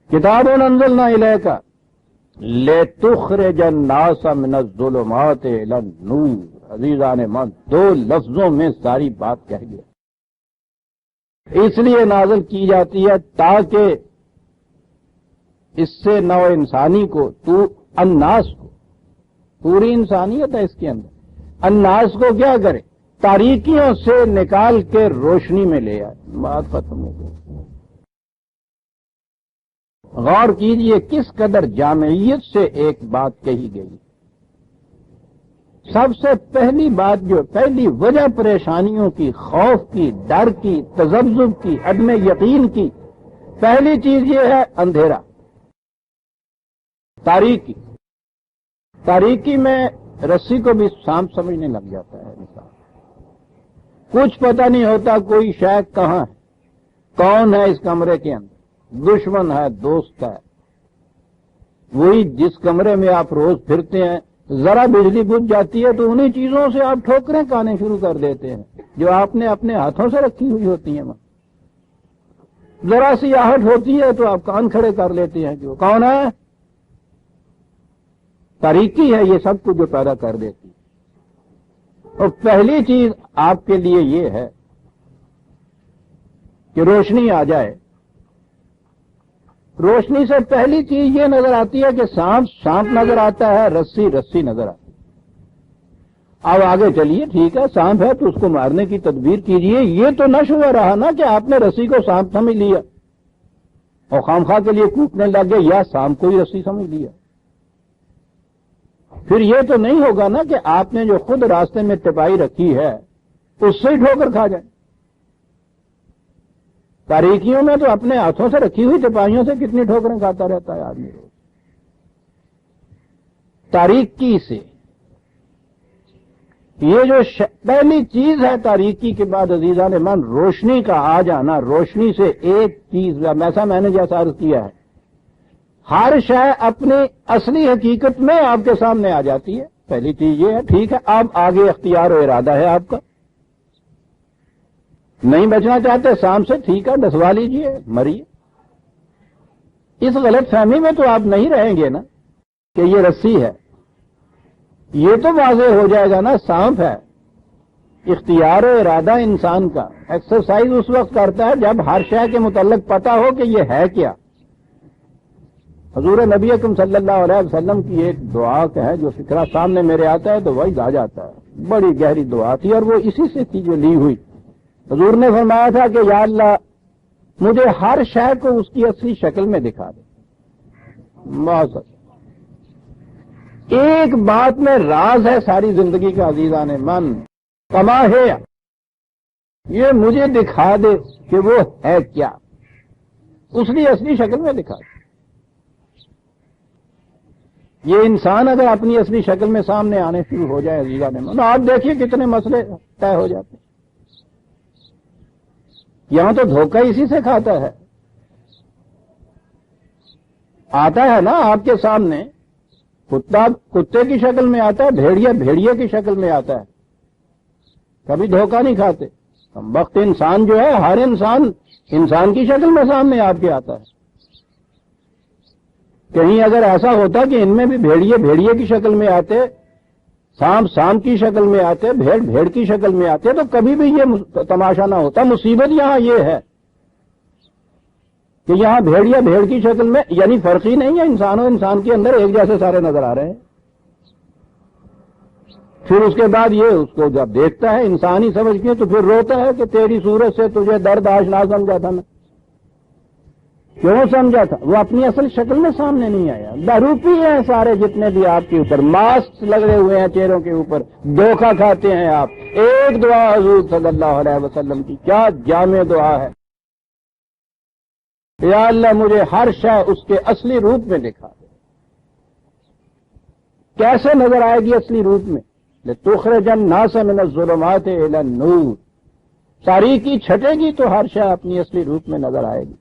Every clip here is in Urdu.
کتاب انزلنا الیک لتخرج الناس من الظلمات الی النور، عزیزان من دو لفظوں میں ساری بات کہہ گیا۔ اس لیے نازل کی جاتی ہے تاکہ اس سے نوع انسانی کو الناس کو، پوری انسانیت ہے اس کے اندر، الناس کو کیا کرے؟ تاریکیوں سے نکال کے روشنی میں لے آئے۔ بات ختم ہو گئی۔ غور کیجئے کس قدر جامعیت سے ایک بات کہی گئی۔ سب سے پہلی بات جو پہلی وجہ پریشانیوں کی، خوف کی، ڈر کی، تذبذب کی، عدم یقین کی، پہلی چیز یہ ہے اندھیرا، تاریکی۔ تاریکی میں رسی کو بھی سانپ سمجھنے لگ جاتا ہے انسان، کچھ پتہ نہیں ہوتا کوئی شے کہاں ہے، کون ہے اس کمرے کے اندر، دشمن ہے، دوست ہے۔ وہی جس کمرے میں آپ روز پھرتے ہیں، ذرا بجلی بجھ جاتی ہے تو انہی چیزوں سے آپ ٹھوکریں کھانے شروع کر دیتے ہیں جو آپ نے اپنے ہاتھوں سے رکھی ہوئی ہوتی ہیں۔ ذرا سی آہٹ ہوتی ہے تو آپ کان کھڑے کر لیتے ہیں کہ وہ کون ہے؟ تاریکی ہے یہ سب کچھ جو پیدا کر دیتی ہے۔ اور پہلی چیز آپ کے لیے یہ ہے کہ روشنی آ جائے۔ روشنی سے پہلی چیز یہ نظر آتی ہے کہ سانپ سانپ نظر آتا ہے، رسی رسی نظر آتی ہے۔ اب آگے چلیے، ٹھیک ہے سانپ ہے تو اس کو مارنے کی تدبیر کیجئے۔ یہ تو نہ شبہ رہا نا کہ آپ نے رسی کو سانپ سمجھ لیا اور خامخواہ کے لیے کوٹنے لگ گئے یا سانپ کو ہی رسی سمجھ لیا۔ پھر یہ تو نہیں ہوگا نا کہ آپ نے جو خود راستے میں ٹپائی رکھی ہے اس سے ہی ٹھوکر کھا جائے۔ تاریکیوں میں تو اپنے ہاتھوں سے رکھی ہوئی ٹپائیوں سے کتنی ٹھوکریں کھاتا رہتا ہے آدمی روز۔ تاریکی سے یہ جو پہلی چیز ہے، تاریکی کے بعد عزیزان من روشنی کا آ جانا۔ روشنی سے ایک چیز میں نے جیسا عرض کیا ہے، ہر شے اپنی اصلی حقیقت میں آپ کے سامنے آ جاتی ہے۔ پہلی چیز یہ ہے، ٹھیک ہے اب آگے اختیار و ارادہ ہے آپ کا، نہیں بچنا چاہتے سانپ سے، ٹھیک ہے ڈسوا لیجئے، مریے۔ اس غلط فہمی میں تو آپ نہیں رہیں گے نا کہ یہ رسی ہے، یہ تو واضح ہو جائے گا نا سانپ ہے۔ اختیار و ارادہ انسان کا ایکسرسائز اس وقت کرتا ہے جب ہر شے کے متعلق پتا ہو کہ یہ ہے کیا۔ حضور نبی اکرم صلی اللہ علیہ وسلم کی ایک دعا کا ہے جو فکرہ سامنے میرے آتا ہے تو وہی آ جاتا ہے، بڑی گہری دعا تھی اور وہ اسی سے تھی جو لی ہوئی۔ حضور نے فرمایا تھا کہ یا اللہ مجھے ہر شے کو اس کی اصلی شکل میں دکھا دے۔ بہت ایک بات میں راز ہے ساری زندگی کا عزیزان من، کما ہے یہ مجھے دکھا دے کہ وہ ہے کیا، اس کی اصلی شکل میں دکھا دے۔ یہ انسان اگر اپنی اصلی شکل میں سامنے آنے شروع ہو جائے عزیزان من، آپ دیکھیے کتنے مسئلے طے ہو جاتے ہیں۔ یہاں تو دھوکہ اسی سے کھاتا ہے، آتا ہے نا آپ کے سامنے، کتا کتے کی شکل میں آتا ہے، بھیڑیا بھیڑیے کی شکل میں آتا ہے، کبھی دھوکہ نہیں کھاتے۔ وقت انسان جو ہے ہر انسان انسان کی شکل میں سامنے آپ کے آتا ہے۔ کہیں اگر ایسا ہوتا کہ ان میں بھی بھیڑیے بھیڑیے کی شکل میں آتے، سانپ سانپ کی شکل میں آتے، بھیڑ بھیڑ کی شکل میں آتے تو کبھی بھی یہ تماشا نہ ہوتا۔ مصیبت یہاں یہ ہے کہ یہاں بھیڑیا بھیڑ کی شکل میں، یعنی فرق ہی نہیں ہے، انسان و انسان کے اندر ایک جیسے سارے نظر آ رہے ہیں۔ پھر اس کے بعد یہ اس کو جب دیکھتا ہے انسان ہی سمجھ کے تو پھر روتا ہے کہ تیری صورت سے تجھے درد آشنا سمجھا تھا میں، کیوں سمجھا تھا؟ وہ اپنی اصل شکل میں سامنے نہیں آیا۔ بہروپی ہیں سارے جتنے بھی آپ کے اوپر ماسک لگے ہوئے ہیں چہروں کے اوپر، دھوکہ کھاتے ہیں آپ۔ ایک دعا حضور صلی اللہ علیہ وسلم کی کیا جامع دعا ہے، یا اللہ مجھے ہر شے اس کے اصلی روپ میں دکھا دے۔ کیسے نظر آئے گی اصلی روپ میں؟ لتخرج الناس من الظلمات الی النور، تاریکی چھٹے گی تو ہر شے اپنی اصلی روپ میں نظر آئے گی۔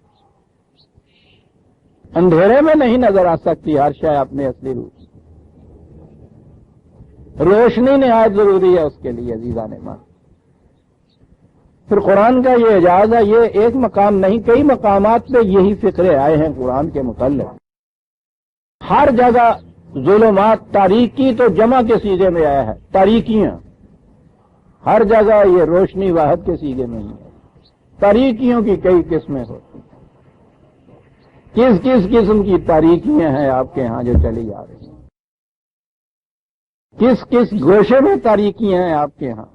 اندھیرے میں نہیں نظر آ سکتی ہر شے اپنے اصلی روپ سے۔ روشنی نہایت ضروری ہے اس کے لیے عزیزان من۔ پھر قرآن کا یہ اعجاز ہے، یہ ایک مقام نہیں، کئی مقامات پہ یہی فقرے آئے ہیں قرآن کے متعلق. ہر جگہ ظلمات، تاریکی تو جمع کے سیغے میں آیا ہے، تاریکیاں. ہر جگہ یہ روشنی واحد کے سیغے میں ہی ہے. تاریکیوں کی کئی قسمیں ہوتی ہیں. کس کس قسم کی تاریکیاں ہیں آپ کے ہاں جو چلی آ رہی ہیں؟ کس کس گوشے میں تاریکیاں ہیں آپ کے ہاں؟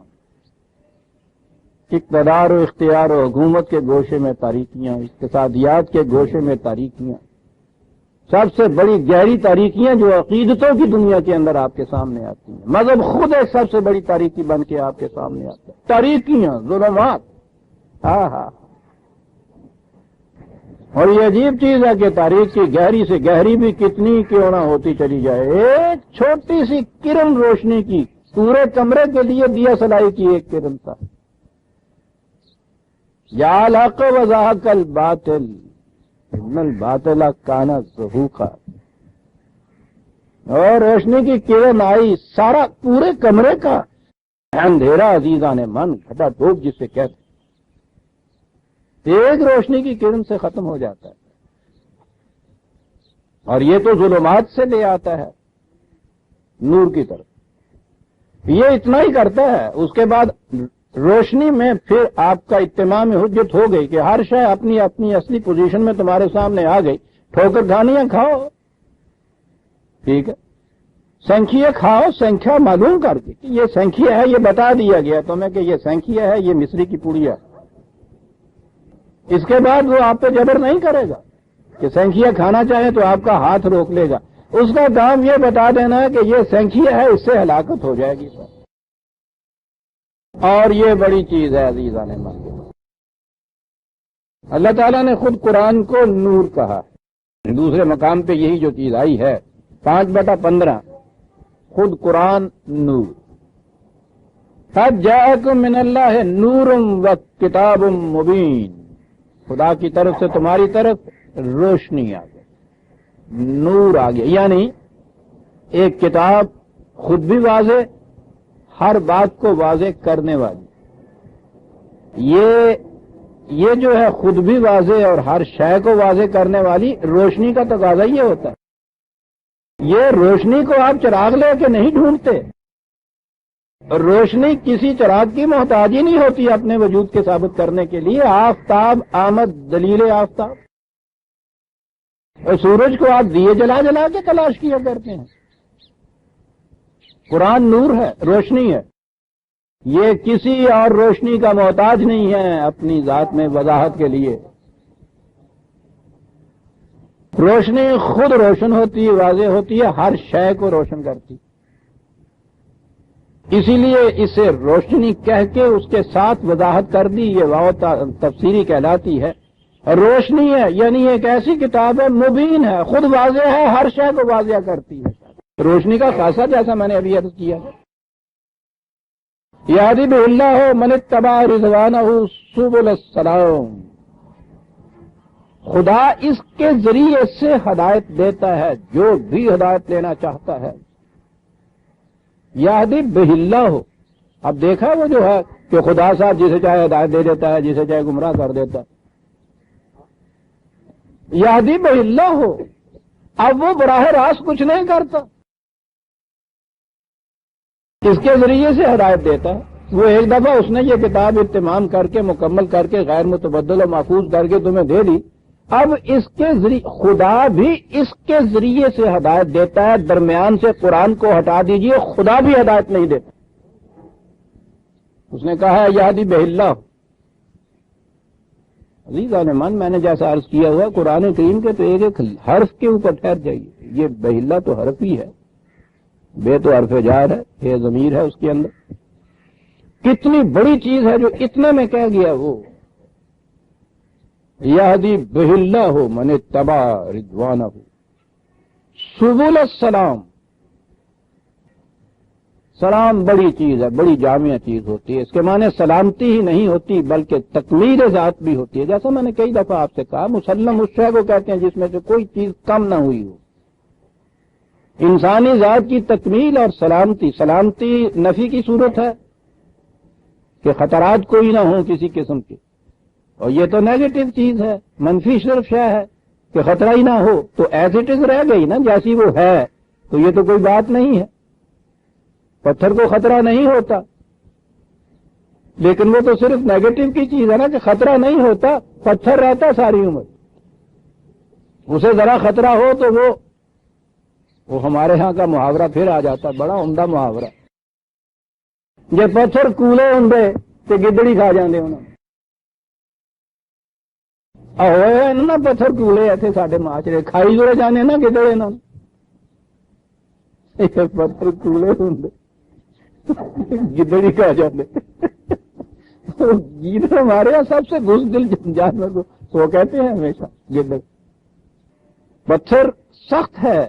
اقتدار و اختیار و حکومت کے گوشے میں تاریکیاں، اقتصادیات کے گوشے میں تاریکیاں، سب سے بڑی گہری تاریکیاں جو عقیدتوں کی دنیا کے اندر آپ کے سامنے آتی ہیں. مذہب خود ایک سب سے بڑی تاریکی بن کے آپ کے سامنے آتا ہے. تاریکیاں، ظلمات. ہاں ہاں. اور یہ عجیب چیز ہے کہ تاریخ کی گہری سے گہری بھی کتنی کیوں نہ ہوتی چلی جائے، ایک چھوٹی سی کرن روشنی کی پورے کمرے کے لیے دیا سلائی کی ایک کرن تھا. یا الحق وضاحق الباطل ان الباطل کان زہوقا. اور روشنی کی کرن آئی، سارا پورے کمرے کا اندھیرا عزیزان من گھٹا ڈوب جسے کہتے، ایک روشنی کی کرن سے ختم ہو جاتا ہے. اور یہ تو ظلمات سے لے آتا ہے نور کی طرف. یہ اتنا ہی کرتا ہے. اس کے بعد روشنی میں پھر آپ کا اتمام حجت ہو گئی کہ ہر شے اپنی اپنی اصلی پوزیشن میں تمہارے سامنے آ گئی. ٹھوکر کھانیاں کھاؤ، ٹھیک ہے، سنکھیا کھاؤ، سنکھیا معلوم کر کے کہ یہ سنکھیا ہے، یہ بتا دیا گیا تمہیں کہ یہ سنکھیا ہے، یہ مصری کی پوڑیا. اس کے بعد وہ آپ پہ جبر نہیں کرے گا کہ سنکھیا کھانا چاہے تو آپ کا ہاتھ روک لے گا. اس کا کام یہ بتا دینا ہے کہ یہ سنکھیا ہے، اس سے ہلاکت ہو جائے گی. اور یہ بڑی چیز ہے عزیزان من. اللہ تعالیٰ نے خود قرآن کو نور کہا. دوسرے مقام پہ یہی جو چیز آئی ہے 5/15 خود قرآن نور. قد جاءکم من اللہ نور و کتاب مبین. خدا کی طرف سے تمہاری طرف روشنی آ گئی، نور آ گیا. یعنی ایک کتاب خود بھی واضح، ہر بات کو واضح کرنے والی. یہ جو ہے خود بھی واضح اور ہر شے کو واضح کرنے والی روشنی کا تقاضا یہ ہوتا ہے. یہ روشنی کو آپ چراغ لے کے نہیں ڈھونڈتے. روشنی کسی چراغ کی محتاجی نہیں ہوتی اپنے وجود کے ثابت کرنے کے لیے. آفتاب آمد دلیل آفتاب. اور سورج کو آپ دیے جلا جلا کے تلاش کیا کرتے ہیں. قرآن نور ہے، روشنی ہے. یہ کسی اور روشنی کا محتاج نہیں ہے اپنی ذات میں وضاحت کے لیے. روشنی خود روشن ہوتی ہے، واضح ہوتی ہے، ہر شے کو روشن کرتی. اسی لیے اسے روشنی کہہ کے اس کے ساتھ وضاحت کر دی. یہ واو تفسیری کہلاتی ہے. روشنی ہے یعنی ایک ایسی کتاب ہے، مبین ہے، خود واضح ہے، ہر شے کو واضح کرتی ہے. روشنی کا خاصہ جیسا میں نے ابھی عرض کیا ہے، یہدی بہ من اتبع رضوانہ سبل السلام. خدا اس کے ذریعے سے ہدایت دیتا ہے جو بھی ہدایت لینا چاہتا ہے. یہدی بہ اللہ. اب دیکھا وہ جو ہے کہ خدا صاحب جسے چاہے ہدایت دے دیتا ہے، جسے چاہے گمراہ کر دیتا ہے. یہدی بہ اللہ. اب وہ براہ راست کچھ نہیں کرتا، اس کے ذریعے سے ہدایت دیتا ہے. وہ ایک دفعہ اس نے یہ کتاب اتمام کر کے مکمل کر کے غیر متبدل و محفوظ کر کے تمہیں دے دی. اب اس کے ذریعے خدا بھی اس کے ذریعے سے ہدایت دیتا ہے. درمیان سے قرآن کو ہٹا دیجئے، خدا بھی ہدایت نہیں دیتا. اس نے کہا ہے یہدی بہ اللہ. عزیزان من، میں نے جیسا عرض کیا ہوا قرآن کریم کے تو ایک ایک حرف کے اوپر ٹھہر جائیے. یہ بہ اللہ تو حرف ہی ہے، بے تو حرف جار ہے، ہے ضمیر ہے اس کے اندر. کتنی بڑی چیز ہے جو اتنے میں کہہ گیا. وہ یہدی بہ اللہ من اتبع رضوانہ سبل السلام. سلام بڑی چیز ہے، بڑی جامع چیز ہوتی ہے. اس کے معنی سلامتی ہی نہیں ہوتی بلکہ تکمیل ذات بھی ہوتی ہے. جیسا میں نے کئی دفعہ آپ سے کہا، مسلم اس شے کو کہتے ہیں جس میں سے کوئی چیز کم نہ ہوئی ہو. انسانی ذات کی تکمیل اور سلامتی. سلامتی نفی کی صورت ہے، کہ خطرات کوئی نہ ہوں کسی قسم کے، اور یہ تو نیگیٹو چیز ہے، منفی صرف شے ہے کہ خطرہ ہی نہ ہو، تو ایز اٹ از رہ گئی نا جیسی وہ ہے، تو یہ تو کوئی بات نہیں ہے۔ پتھر کو خطرہ نہیں ہوتا، لیکن وہ تو صرف نیگیٹو کی چیز ہے نا کہ خطرہ نہیں ہوتا، پتھر رہتا ساری عمر، اسے ذرا خطرہ ہو تو وہ ہمارے ہاں کا محاورہ پھر آ جاتا، بڑا عمدہ محاورہ، یہ پتھر کولے ہوں کہ گدڑی کھا جاندے انہوں ہوئے نا پتھر کولے اتنے سارے معاشرے کھائی جڑے جانے نا گدڑے انہوں پتھر کولے ہوں گدڑی کھا جاندے گیدڑ ہمارے یہاں سب سے بزدل جانور کو وہ کہتے ہیں ہمیشہ گدڑ۔ پتھر سخت ہے،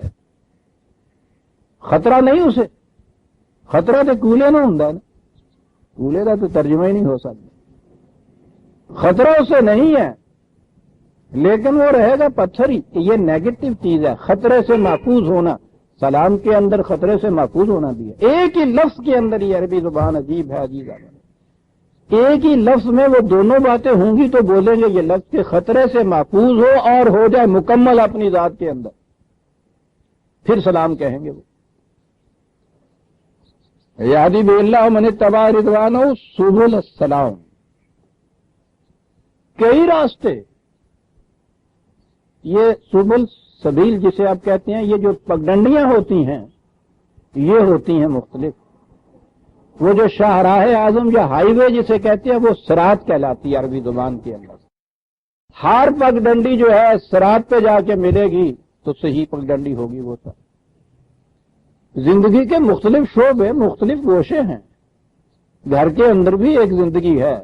خطرہ نہیں اسے، خطرہ تو کولے نہ ہوں نا، کولے کا تو ترجمہ ہی نہیں ہو سکتا، خطرہ اسے نہیں ہے لیکن وہ رہے گا پتھر ہی۔ یہ نیگیٹو چیز ہے، خطرے سے محفوظ ہونا، سلام کے اندر خطرے سے محفوظ ہونا بھی ہے۔ ایک ہی لفظ کے اندر یہ عربی زبان عجیب ہے، عجیب ہے، ایک ہی لفظ میں وہ دونوں باتیں ہوں گی تو بولیں گے یہ لفظ کے خطرے سے محفوظ ہو اور ہو جائے مکمل اپنی ذات کے اندر، پھر سلام کہیں گے وہ۔ یادی باللہ من اتبع رضوانہ سبل السلام، کئی راستے، یہ سبل سبیل جسے آپ کہتے ہیں، یہ جو پگڈنڈیاں ہوتی ہیں یہ ہوتی ہیں مختلف، وہ جو شاہراہ اعظم یا ہائی وے جسے کہتے ہیں وہ صراط کہلاتی ہے عربی زبان کے اندر۔ ہر پگڈنڈی جو ہے صراط پہ جا کے ملے گی تو صحیح پگڈنڈی ہوگی وہ سب۔ زندگی کے مختلف شعبے، مختلف گوشے ہیں، گھر کے اندر بھی ایک زندگی ہے،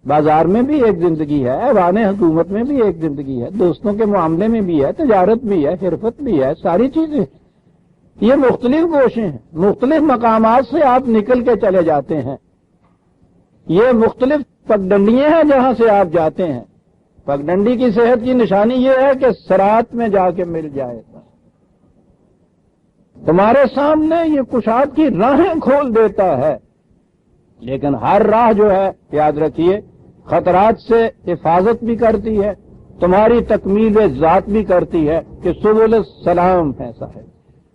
بازار میں بھی ایک زندگی ہے، ایوان حکومت میں بھی ایک زندگی ہے، دوستوں کے معاملے میں بھی ہے، تجارت بھی ہے، حرفت بھی ہے، ساری چیزیں، یہ مختلف گوشے ہیں، مختلف مقامات سے آپ نکل کے چلے جاتے ہیں، یہ مختلف پگڈنڈیاں ہیں جہاں سے آپ جاتے ہیں۔ پگڈنڈی کی صحت کی نشانی یہ ہے کہ صراط میں جا کے مل جائے، تمہارے سامنے یہ کشاد کی راہیں کھول دیتا ہے، لیکن ہر راہ جو ہے یاد رکھیے خطرات سے حفاظت بھی کرتی ہے، تمہاری تکمیل ذات بھی کرتی ہے کہ سبل السلام ایسا ہے۔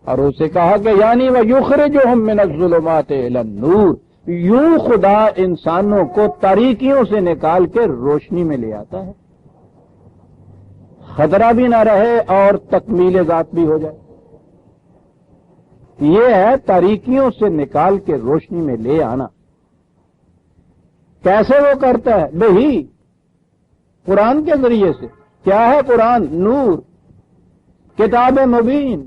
اور اسے کہا کہ یعنی وَيُخْرِجُهُم مِّنَ الظُّلُمَاتِ إِلَى النُّورِ، یوں خدا انسانوں کو تاریکیوں سے نکال کے روشنی میں لے آتا ہے، خطرہ بھی نہ رہے اور تکمیل ذات بھی ہو جائے۔ یہ ہے تاریکیوں سے نکال کے روشنی میں لے آنا۔ کیسے وہ کرتا ہے؟ بہی قرآن کے ذریعے سے۔ کیا ہے قرآن؟ نور، کتاب مبین۔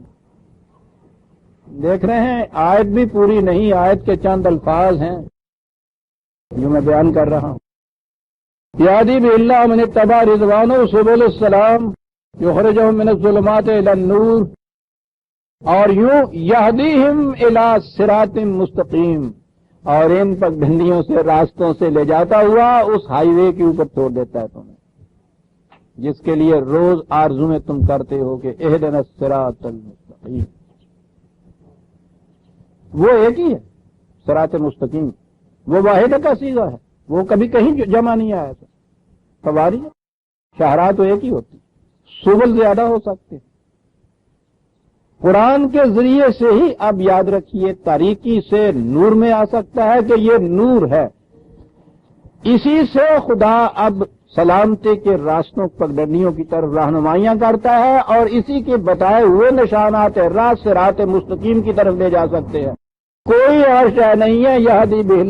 دیکھ رہے ہیں آیت بھی پوری نہیں، آیت کے چند الفاظ ہیں جو میں بیان کر رہا ہوں۔ یادی باللہ من اتبع رضوانہ سبل السلام یخرجہم من الظلمات الی النور، اور یوں یہدیہم الی صراط مستقیم، اور ان پگڈنڈیوں سے، راستوں سے لے جاتا ہوا اس ہائی وے کے اوپر چھوڑ دیتا ہے تمہیں، جس کے لیے روز آرزویں تم کرتے ہو کہ اہدنا الصراط المستقیم۔ وہ ایک ہی ہے صراط مستقیم، وہ واحد کا صیغہ ہے، وہ کبھی کہیں جمع نہیں آیا تھا۔ سواری شاہراہ تو ایک ہی ہوتی، سبل زیادہ ہو سکتے۔ قرآن کے ذریعے سے ہی اب یاد رکھیے تاریکی سے نور میں آ سکتا ہے کہ یہ نور ہے، اسی سے خدا اب سلامتی کے راستوں پگڈنڈیوں کی طرف رہنمائیاں کرتا ہے، اور اسی کے بتائے ہوئے نشانات راہ صراط مستقیم کی طرف لے جا سکتے ہیں۔ کوئی اور شے نہیں ہے یہدی بہ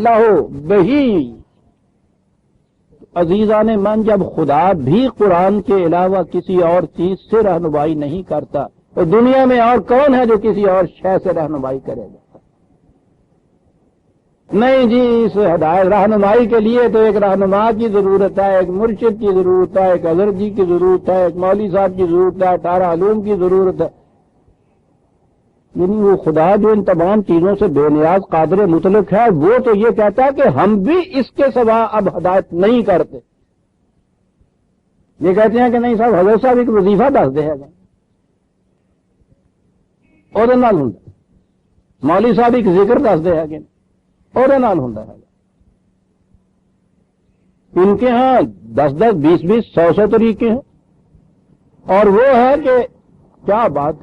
بہی۔ عزیزان من، جب خدا بھی قرآن کے علاوہ کسی اور چیز سے رہنمائی نہیں کرتا تو دنیا میں اور کون ہے جو کسی اور شے سے رہنمائی کرے گا؟ نہیں جی، اس ہدایت رہنمائی کے لیے تو ایک رہنما کی ضرورت ہے، ایک مرشد کی ضرورت ہے، ایک اظہر جی کی ضرورت ہے، ایک مولوی صاحب کی ضرورت ہے، 18 علوم کی ضرورت ہے۔ یعنی وہ خدا جو ان تمام چیزوں سے بے نیاز قادر مطلق ہے، وہ تو یہ کہتا ہے کہ ہم بھی اس کے سوا اب ہدایت نہیں کرتے۔ یہ کہتے ہیں کہ نہیں صاحب حضرت صاحب ایک وظیفہ دس دے گا، اور مولوی صاحب ایک ذکر دس دے گا، اور ان کے ہاں 10-10, 20-20, 100 طریقے ہیں، اور وہ ہے کہ کیا بات،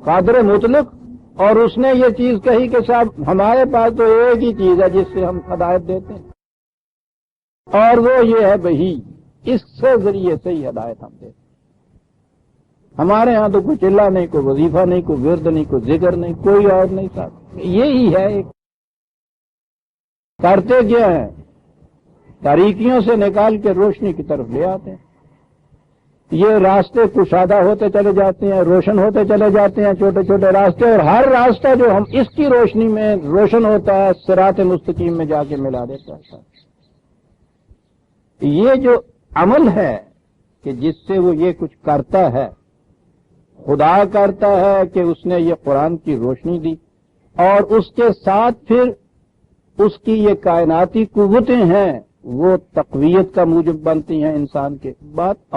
قادر مطلق، اور اس نے یہ چیز کہی کہ صاحب ہمارے پاس تو ایک ہی چیز ہے جس سے ہم ہدایت دیتے ہیں، اور وہ یہ ہے وہی، اس سے ذریعے سے ہی ہدایت ہم دیتے ہیں۔ ہمارے ہاں تو کوئی چلہ نہیں، کوئی وظیفہ نہیں، کوئی ورد نہیں، کوئی ذکر نہیں، کوئی اور نہیں صاحب، یہی ہے ایک۔ کرتے کیا ہیں؟ تاریکیوں سے نکال کے روشنی کی طرف لے آتے ہیں۔ یہ راستے کشادہ ہوتے چلے جاتے ہیں، روشن ہوتے چلے جاتے ہیں، چھوٹے چھوٹے راستے، اور ہر راستہ جو ہم اس کی روشنی میں روشن ہوتا ہے صراط مستقیم میں جا کے ملا دیتا ہے۔ یہ جو عمل ہے کہ جس سے وہ یہ کچھ کرتا ہے، خدا کرتا ہے کہ اس نے یہ قرآن کی روشنی دی، اور اس کے ساتھ پھر اس کی یہ کائناتی قوتیں ہیں، وہ تقویت کا موجب بنتی ہیں انسان کے۔ بات